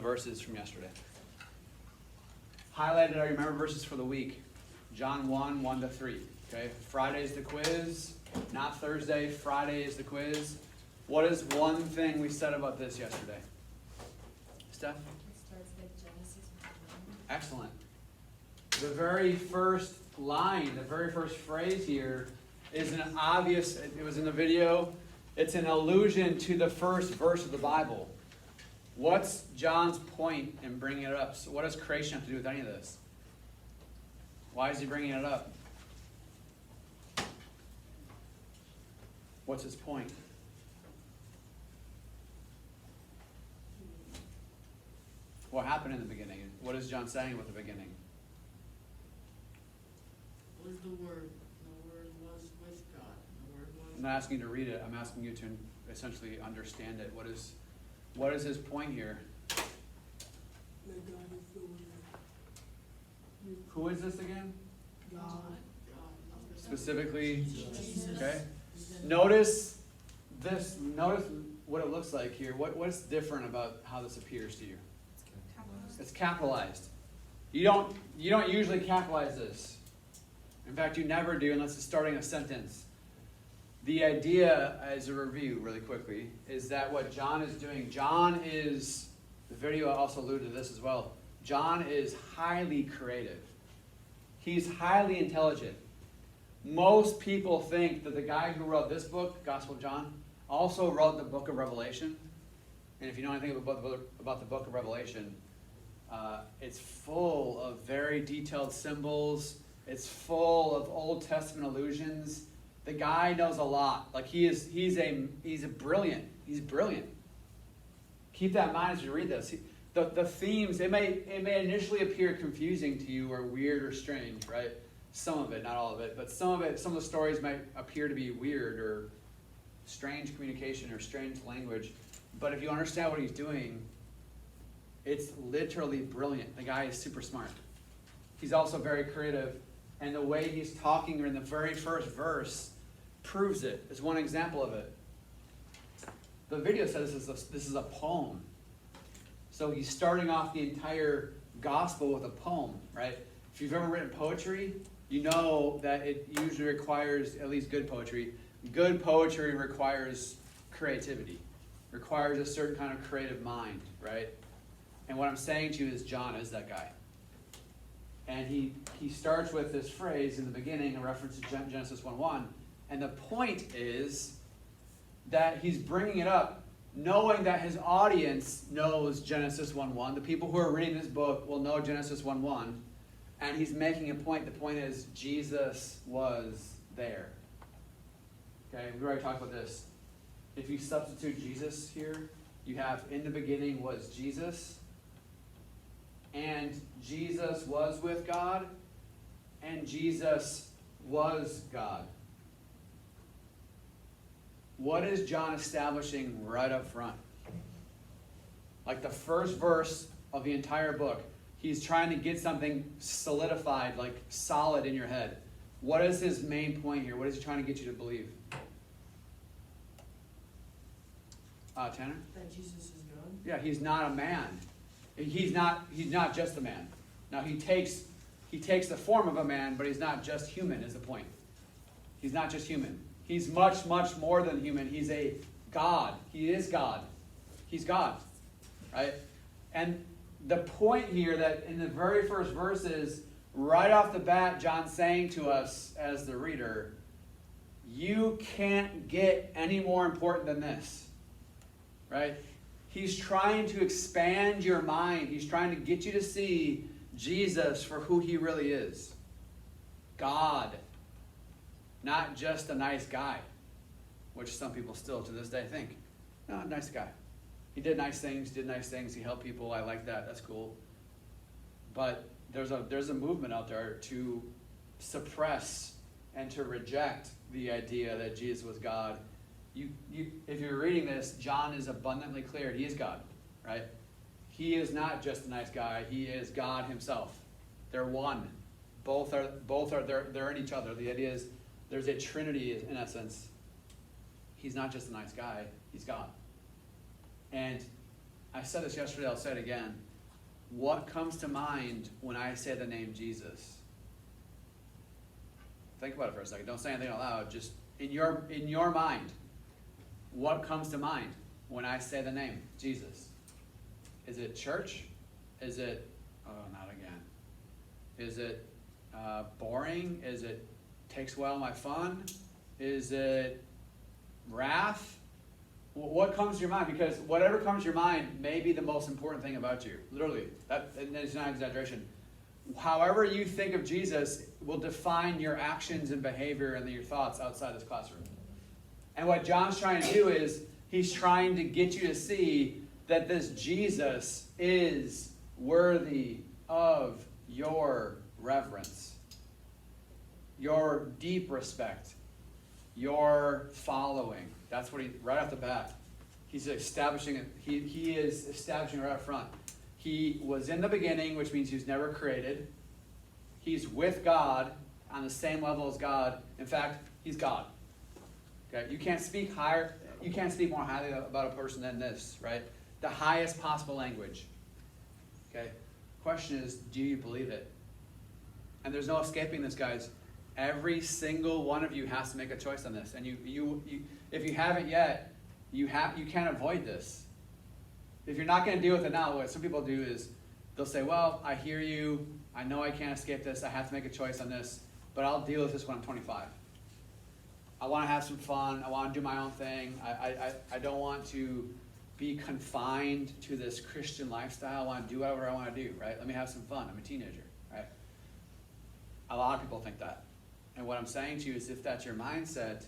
Verses from yesterday. Highlighted our remember verses for the week. John 1, 1 to 3. Okay, Friday's the quiz, not Thursday. Friday is the quiz. What is one thing we said about this yesterday? Steph? It starts with Genesis 1. Excellent. The very first line, the very first phrase here is an obvious, it was in the video, it's an allusion to the first verse of the Bible. What's John's point in bringing it up? So what does creation have to do with any of this? Why is he bringing it up? What's his point? What happened in the beginning? What is John saying with the beginning? Was the Word. The Word was with God. The Word was. I'm not asking you to read it. I'm asking you to essentially understand it. What is his point here? That God is the Word. Who is this again? God. Specifically, Jesus. okay. Notice this. Notice what it looks like here. What's different about how this appears to you? It's capitalized. You don't usually capitalize this. In fact, you never do unless it's starting a sentence. The idea, as a review really quickly, is that what John is doing, the video also alluded to this as well, John is highly creative. He's highly intelligent. Most people think that the guy who wrote this book, Gospel of John, also wrote the book of Revelation. And if you know anything about the book of Revelation, it's full of very detailed symbols. It's full of Old Testament allusions. The guy knows a lot. Like he's brilliant. He's brilliant. Keep that in mind as you read this. The themes, it may initially appear confusing to you or weird or strange, right? Some of it, not all of it, but some of the stories might appear to be weird or strange communication or strange language. But if you understand what he's doing, it's literally brilliant. The guy is super smart. He's also very creative. And the way he's talking in the very first verse proves it. It's one example of it. The video says this is a poem. So he's starting off the entire gospel with a poem, right? If you've ever written poetry, you know that it usually requires, at least good poetry, requires creativity, requires a certain kind of creative mind, right? And what I'm saying to you is John is that guy. And he starts with this phrase in the beginning, a reference to Genesis 1:1. And the point is that he's bringing it up knowing that his audience knows Genesis 1:1. The people who are reading this book will know Genesis 1:1. And he's making a point. The point is Jesus was there. Okay, we already talked about this. If you substitute Jesus here, you have in the beginning was Jesus. And Jesus was with God, and Jesus was God. What is John establishing right up front? Like the first verse of the entire book, he's trying to get something solidified, like solid in your head. What is his main point here? What is he trying to get you to believe? Tanner? That Jesus is God. Yeah, he's not a man. He's not just a man. Now he takes the form of a man, but he's not just human, is the point. He's not just human. He's much, much more than human. He's a God. He is God. He's God. Right? And the point here that in the very first verses, right off the bat, John's saying to us as the reader, you can't get any more important than this. Right? He's trying to expand your mind. He's trying to get you to see Jesus for who he really is. God. Not just a nice guy, which some people still to this day think. No, nice guy. He did nice things, he helped people, I like that, that's cool. But there's a movement out there to suppress and to reject the idea that Jesus was God. If you're reading this, John is abundantly clear. He is God, right? He is not just a nice guy. He is God himself. They're one. Both are they're in each other. The idea is there's a trinity in essence. He's not just a nice guy. He's God. And I said this yesterday, I'll say it again. What comes to mind when I say the name Jesus? Think about it for a second. Don't say anything out loud. Just in your mind, what comes to mind when I say the name Jesus? Is it church? Is it, oh, not again. Is it boring? Is it takes away all my fun? Is it wrath? What comes to your mind? Because whatever comes to your mind may be the most important thing about you. Literally. And it's not an exaggeration. However you think of Jesus will define your actions and behavior and your thoughts outside this classroom. And what John's trying to do is he's trying to get you to see that this Jesus is worthy of your reverence, your deep respect, your following. That's what he, right off the bat, he's establishing it. He is establishing right up front. He was in the beginning, which means he was never created. He's with God on the same level as God. In fact, he's God. Okay, you can't speak higher. You can't speak more highly about a person than this, right? The highest possible language. Okay. Question is, do you believe it? And there's no escaping this, guys. Every single one of you has to make a choice on this. And you if you haven't yet, you can't avoid this. If you're not going to deal with it now, what some people do is they'll say, well, I hear you. I know I can't escape this. I have to make a choice on this. But I'll deal with this when I'm 25. I want to have some fun. I want to do my own thing. I don't want to be confined to this Christian lifestyle. I want to do whatever I want to do, right? Let me have some fun. I'm a teenager, right? A lot of people think that. And what I'm saying to you is if that's your mindset,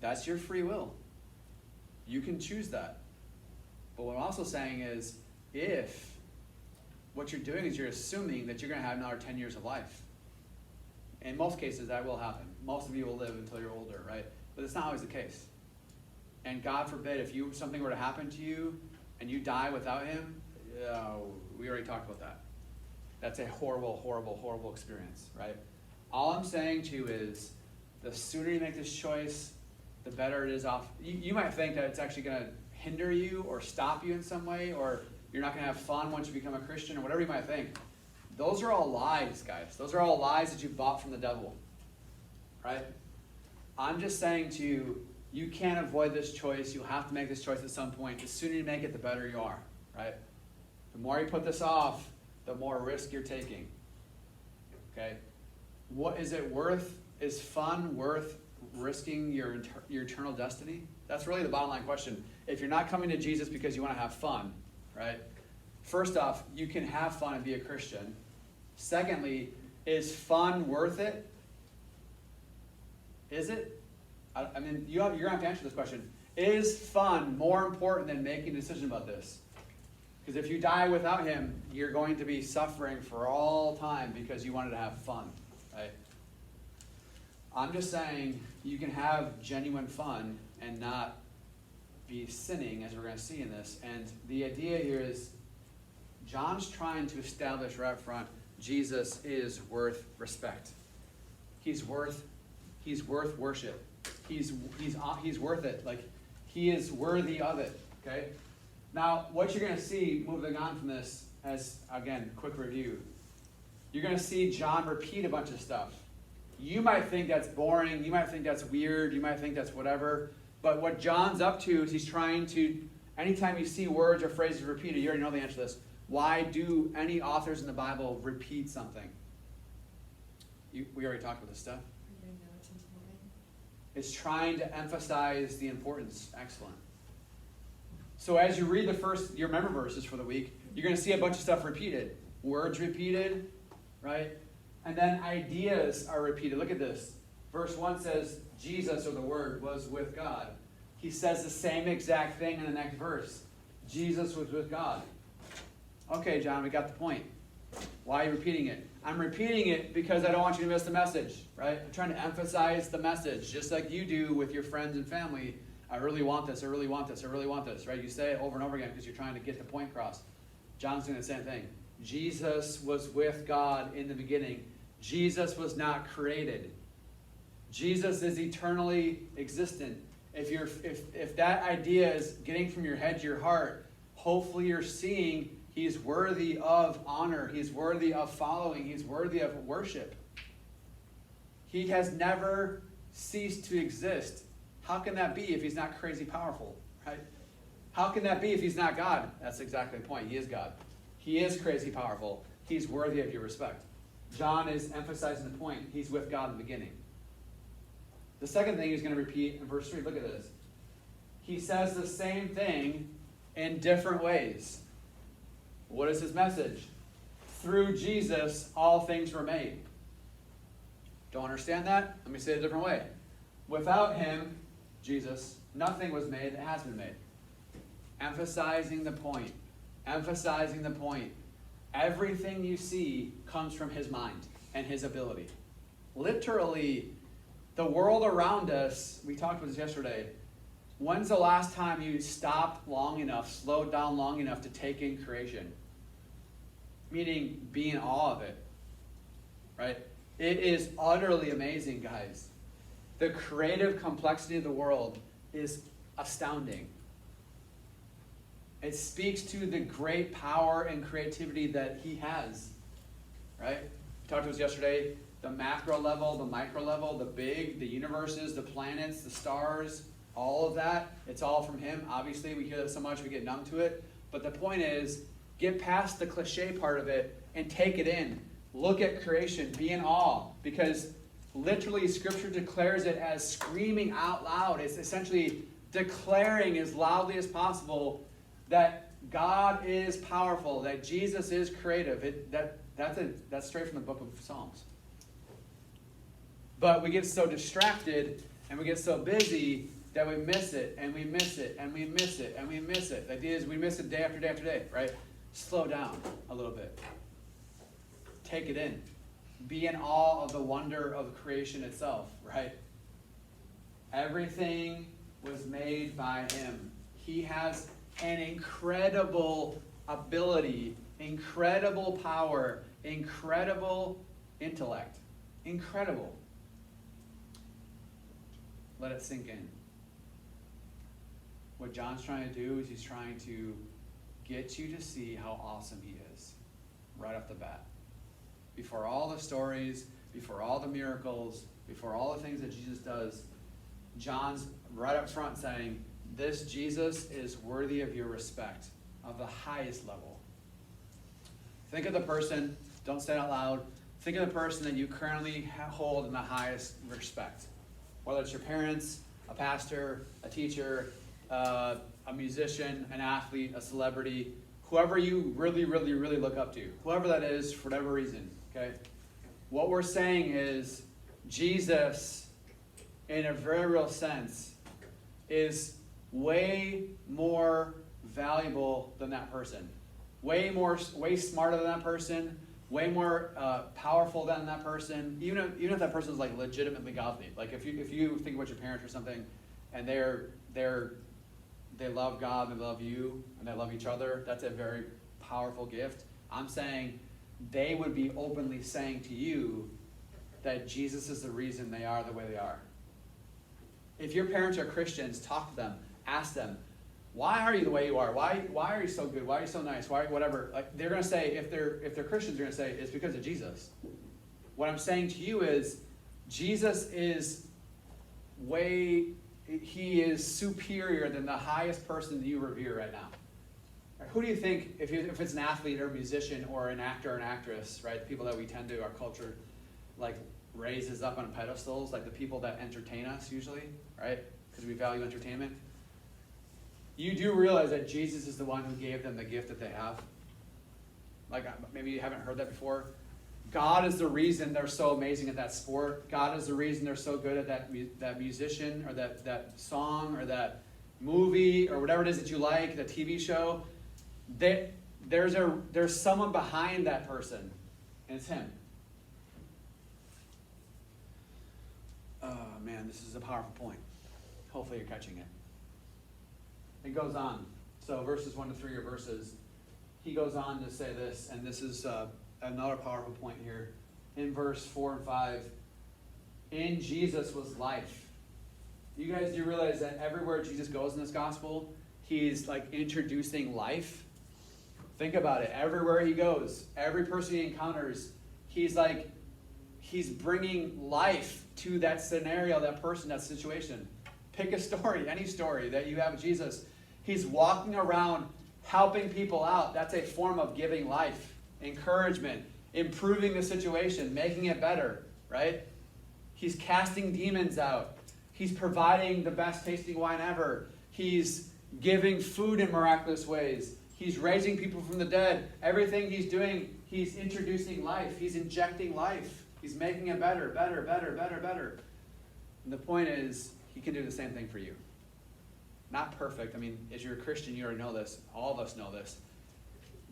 that's your free will. You can choose that. But what I'm also saying is if what you're doing is you're assuming that you're going to have another 10 years of life. In most cases, that will happen. Most of you will live until you're older, right? But it's not always the case. And God forbid, if something were to happen to you and you die without him, we already talked about that. That's a horrible, horrible, horrible experience, right? All I'm saying to you is the sooner you make this choice, the better it is off. You might think that it's actually going to hinder you or stop you in some way, or you're not going to have fun once you become a Christian, or whatever you might think. Those are all lies, guys. Those are all lies that you bought from the devil, right? I'm just saying to you, you can't avoid this choice. You'll have to make this choice at some point. The sooner you make it, the better you are, right? The more you put this off, the more risk you're taking, okay? What is it worth? Is fun worth risking your eternal destiny? That's really the bottom line question. If you're not coming to Jesus because you want to have fun, right? First off, you can have fun and be a Christian. Secondly, is fun worth it? Is it? I mean, you're going to have to answer this question. Is fun more important than making a decision about this? Because if you die without him, you're going to be suffering for all time because you wanted to have fun, right? I'm just saying you can have genuine fun and not be sinning, as we're going to see in this. And the idea here is John's trying to establish right up front, Jesus is worth respect. He's worth worship. He's worth it. Like, he is worthy of it, okay? Now, what you're going to see moving on from this, as, again, quick review, you're going to see John repeat a bunch of stuff. You might think that's boring. You might think that's weird. You might think that's whatever. But what John's up to is he's trying to, anytime you see words or phrases repeated, you already know the answer to this. Why do any authors in the Bible repeat something? We already talked about this stuff. You know it's important. It's trying to emphasize the importance. Excellent. So as you read your remember verses for the week, you're going to see a bunch of stuff repeated. Words repeated, right? And then ideas are repeated. Look at this. Verse 1 says, Jesus, or the Word, was with God. He says the same exact thing in the next verse. Jesus was with God. Okay, John, we got the point. Why are you repeating it? I'm repeating it because I don't want you to miss the message, right? I'm trying to emphasize the message, just like you do with your friends and family. I really want this, I really want this, I really want this, right? You say it over and over again because you're trying to get the point across. John's doing the same thing. Jesus was with God in the beginning. Jesus was not created. Jesus is eternally existent. If that idea is getting from your head to your heart, hopefully you're seeing he's worthy of honor. He's worthy of following. He's worthy of worship. He has never ceased to exist. How can that be if he's not crazy powerful, right? How can that be if he's not God? That's exactly the point. He is God. He is crazy powerful. He's worthy of your respect. John is emphasizing the point. He's with God in the beginning. The second thing he's going to repeat in verse 3, look at this. He says the same thing in different ways. What is his message? Through Jesus, all things were made. Don't understand that? Let me say it a different way. Without him, Jesus, nothing was made that has been made. Emphasizing the point. Emphasizing the point. Everything you see comes from his mind and his ability. Literally, the world around us, we talked about this yesterday. When's the last time you stopped long enough, slowed down long enough to take in creation? Meaning be in awe of it. Right? It is utterly amazing, guys. The creative complexity of the world is astounding. It speaks to the great power and creativity that he has. Right? We talked to us yesterday. The macro level, the micro level, the big, the universes, the planets, the stars, all of that, it's all from him. Obviously, we hear that so much we get numb to it. But the point is, get past the cliche part of it and take it in. Look at creation. Be in awe. Because literally, Scripture declares it as screaming out loud. It's essentially declaring as loudly as possible that God is powerful, that Jesus is creative. That's straight from the book of Psalms. But we get so distracted and we get so busy that we miss it, and we miss it, and we miss it, and we miss it. The idea is we miss it day after day after day, right? Slow down a little bit. Take it in. Be in awe of the wonder of creation itself, right? Everything was made by him. He has an incredible ability, incredible power, incredible intellect. Incredible. Let it sink in. What John's trying to do is he's trying to get you to see how awesome he is right off the bat. Before all the stories, before all the miracles, before all the things that Jesus does, John's right up front saying, this Jesus is worthy of your respect, of the highest level. Think of the person, don't say it out loud, think of the person that you currently hold in the highest respect. Whether it's your parents, a pastor, a teacher, a musician, an athlete, a celebrity, whoever you really, really, really look up to, whoever that is for whatever reason, okay? What we're saying is Jesus, in a very real sense, is way more valuable than that person. Way smarter than that person, way more powerful than that person, even if that person is like legitimately godly. Like if you think about your parents or something, and they love God, and they love you, and they love each other, that's a very powerful gift. I'm saying they would be openly saying to you that Jesus is the reason they are the way they are. If your parents are Christians, talk to them, ask them, why are you the way you are? Why are you so good? Why are you so nice? Why whatever? Like they're gonna say, if they're Christians, they're gonna say it's because of Jesus. What I'm saying to you is Jesus is he is superior than the highest person that you revere right now. Right? Who do you think, if it's an athlete or a musician or an actor or an actress, right? The people that we tend to, our culture, like raises up on pedestals, like the people that entertain us usually, right? Because we value entertainment. You do realize that Jesus is the one who gave them the gift that they have. Like maybe you haven't heard that before. God is the reason they're so amazing at that sport. God is the reason they're so good at that musician or that song or that movie or whatever it is that you like, the TV show. There's someone behind that person, and it's him. Oh man, this is a powerful point. Hopefully you're catching it. It goes on. So verses 1 to 3 are verses. He goes on to say this, and this is another powerful point here. In verse 4 and 5, in Jesus was life. You guys do realize that everywhere Jesus goes in this gospel, he's like introducing life. Think about it. Everywhere he goes, every person he encounters, he's bringing life to that scenario, that person, that situation. Pick a story, any story that you have of Jesus. He's walking around helping people out. That's a form of giving life, encouragement, improving the situation, making it better, right? He's casting demons out. He's providing the best tasting wine ever. He's giving food in miraculous ways. He's raising people from the dead. Everything he's doing, he's introducing life. He's injecting life. He's making it better, better, better, better, better. And the point is, he can do the same thing for you. Not perfect. I mean, as you're a Christian, you already know this. All of us know this.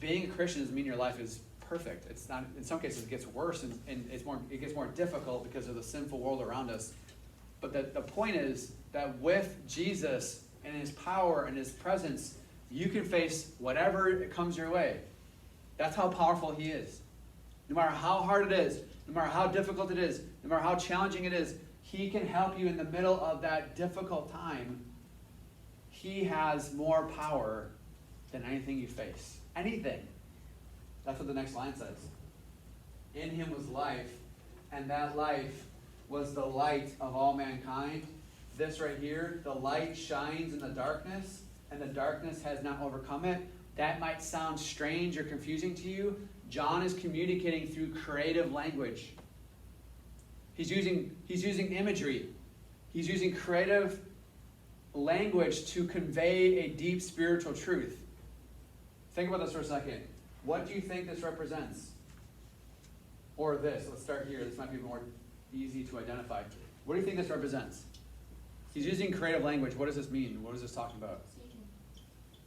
Being a Christian doesn't mean your life is perfect. It's not. In some cases, it gets worse, and it gets more difficult because of the sinful world around us. But the point is that with Jesus and his power and his presence, you can face whatever comes your way. That's how powerful he is. No matter how hard it is, no matter how difficult it is, no matter how challenging it is, he can help you in the middle of that difficult time. He has more power than anything you face. Anything. That's what the next line says. In him was life, and that life was the light of all mankind. This right here, the light shines in the darkness, and the darkness has not overcome it. That might sound strange or confusing to you. John is communicating through creative language. He's using imagery. He's using creative language to convey a deep spiritual truth. Think about this for a second. What do you think this represents? Or this. Let's start here. This might be more easy to identify. What do you think this represents? He's using creative language. What does this mean? What is this talking about?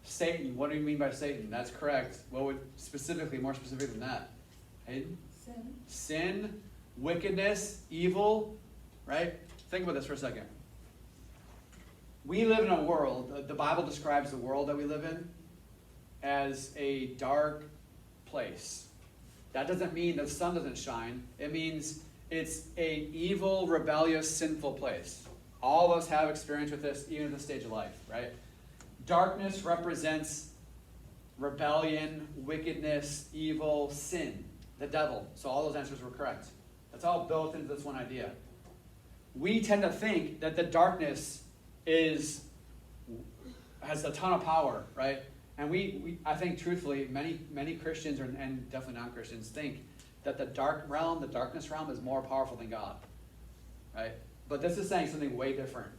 Satan. What do you mean by Satan? That's correct. What would more specific than that? Hayden? Sin, wickedness, evil, right? Think about this for a second. We live in a world, the Bible describes the world that we live in as a dark place. That doesn't mean the sun doesn't shine. It means it's a evil, rebellious, sinful place. All of us have experience with this, even at this stage of life, right? Darkness represents rebellion, wickedness, evil, sin, the devil. So all those answers were correct. That's all built into this one idea. We tend to think that the darkness has a ton of power, right? And I think truthfully, many Christians and definitely non-Christians think that the darkness realm is more powerful than God, right? But this is saying something way different.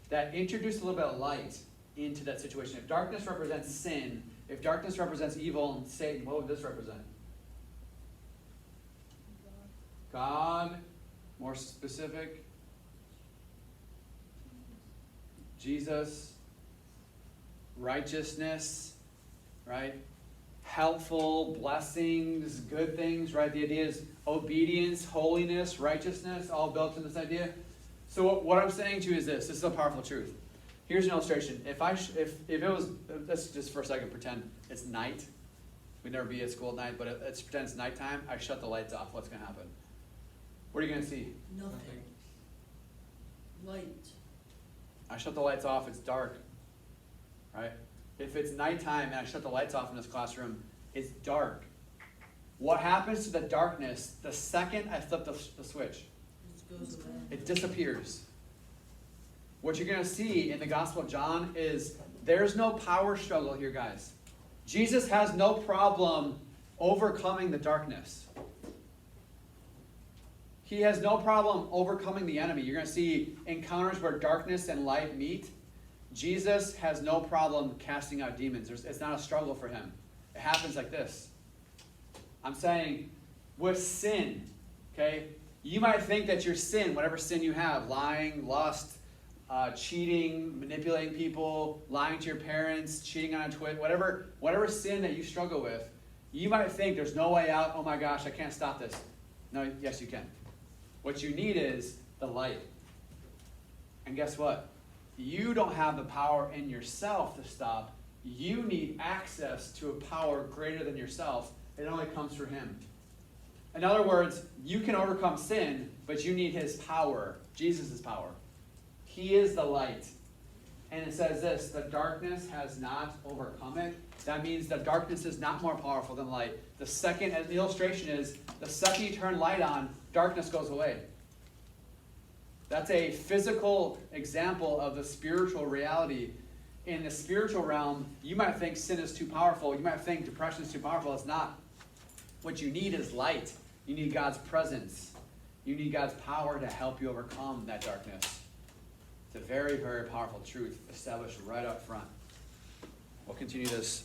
That introduce a little bit of light into that situation. If darkness represents sin, if darkness represents evil and Satan, what would this represent? God, more specific. Jesus, righteousness, right? Helpful, blessings, good things, right? The idea is obedience, holiness, righteousness, all built in this idea. So what I'm saying to you is this is a powerful truth. Here's an illustration. If it was, let's just for a second pretend it's night. We'd never be at school at night, but let's pretend it's nighttime. I shut the lights off. What's going to happen? What are you going to see? Nothing. Light. I shut the lights off. It's dark, right? If it's nighttime and I shut the lights off in this classroom, it's dark. What happens to the darkness the second I flip the switch? It goes away. It disappears. What you're going to see in the Gospel of John is there's no power struggle here, guys. Jesus has no problem overcoming the darkness. He has no problem overcoming the enemy. You're going to see encounters where darkness and light meet. Jesus has no problem casting out demons. It's not a struggle for him. It happens like this. I'm saying with sin, okay, you might think that your sin, whatever sin you have, lying, lust, cheating, manipulating people, lying to your parents, cheating on a twin, whatever sin that you struggle with, you might think there's no way out. Oh my gosh, I can't stop this. No, yes you can. What you need is the light. And guess what? You don't have the power in yourself to stop. You need access to a power greater than yourself. It only comes through him. In other words, you can overcome sin, but you need his power, Jesus' power. He is the light. and it says this, the darkness has not overcome it. That means the darkness is not more powerful than light. The second, as the illustration is, the second you turn light on, darkness goes away. That's a physical example of the spiritual reality. In the spiritual realm, you might think sin is too powerful. You might think depression is too powerful. It's not. What you need is light. You need God's presence. You need God's power to help you overcome that darkness. It's a very, very powerful truth established right up front. We'll continue this